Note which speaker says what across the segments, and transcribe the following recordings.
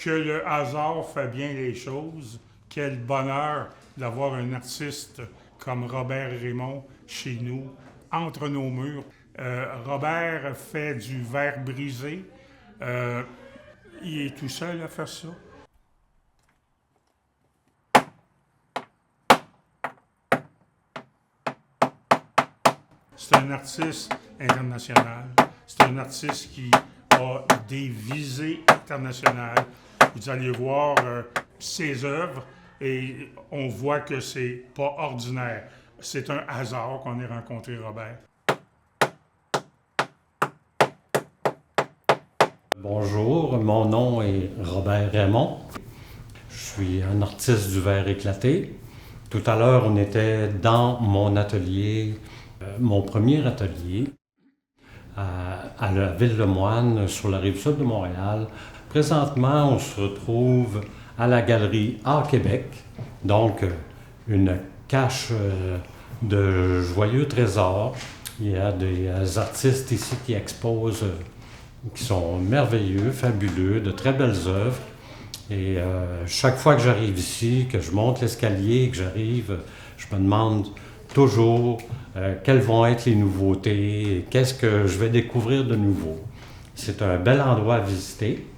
Speaker 1: que le hasard fait bien les choses. Quel bonheur d'avoir un artiste comme Robert Raymond chez nous, entre nos murs. Robert fait du verre brisé. Euh, il est tout seul à faire ça. C'est un artiste international. C'est un artiste qui a des visées internationales. Vous allez voir ses œuvres et on voit que c'est pas ordinaire. C'est un hasard qu'on ait rencontré Robert.
Speaker 2: Bonjour, mon nom est Robert Raymond. Je suis un artiste du verre éclaté. Tout à l'heure, on était dans mon atelier, mon premier atelier, à la Ville-le-Moine, sur la rive-sud de Montréal. Présentement, on se retrouve à la galerie Art Québec, donc une cache de joyeux trésors. Il y a des artistes ici qui exposent, qui sont merveilleux, fabuleux, de très belles œuvres. Et chaque fois que j'arrive ici, que je monte l'escalier, que j'arrive, je me demande toujours quelles vont être les nouveautés, qu'est-ce que je vais découvrir de nouveau. C'est un bel endroit à visiter.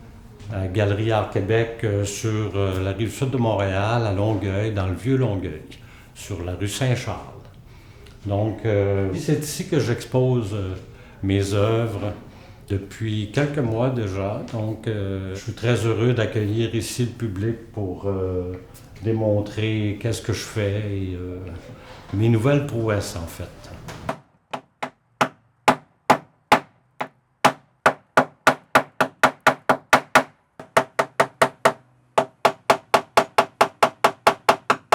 Speaker 2: Galerie Art Québec sur la rive sud de Montréal, à Longueuil, dans le vieux Longueuil, sur la rue Saint-Charles. Donc, c'est ici que j'expose mes œuvres depuis quelques mois déjà. Donc, je suis très heureux d'accueillir ici le public pour démontrer qu'est-ce que je fais et mes nouvelles prouesses, en fait.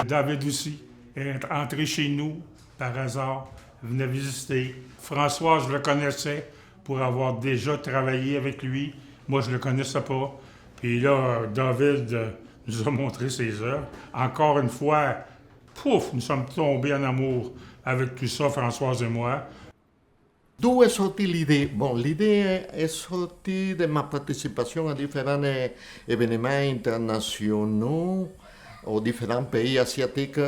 Speaker 1: David aussi est entré chez nous par hasard, venait visiter. François, je le connaissais pour avoir déjà travaillé avec lui. Moi, je ne le connaissais pas. Puis là, David nous a montré ses œuvres. Encore une fois, pouf, nous sommes tombés en amour avec tout ça, Françoise et moi.
Speaker 3: D'où est sortie l'idée? Bon, l'idée est sortie de ma participation à différents événements internationaux aux différents pays asiatiques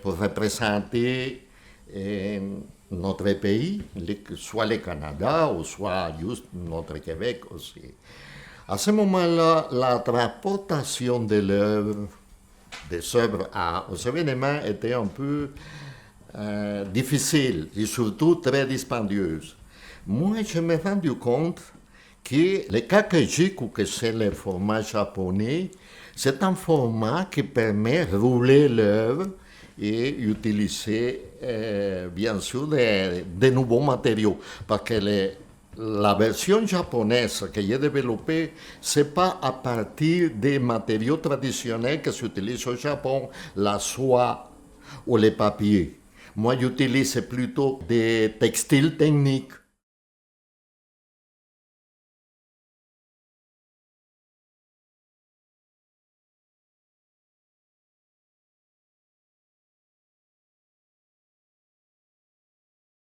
Speaker 3: pour représenter notre pays, soit le Canada ou soit juste notre Québec aussi. À ce moment-là, la transportation des œuvres aux événements était un peu difficile et surtout très dispendieuse. Moi, je me suis rendu compte que le kakejiku, que c'est le format japonais, c'est un format qui permet de rouler l'œuvre et utiliser bien sûr de nouveaux matériaux. Parce que la version japonaise que j'ai développée, ce n'est pas à partir des matériaux traditionnels que s'utilisent au Japon, la soie ou le papier. Moi, j'utilise plutôt des textiles techniques.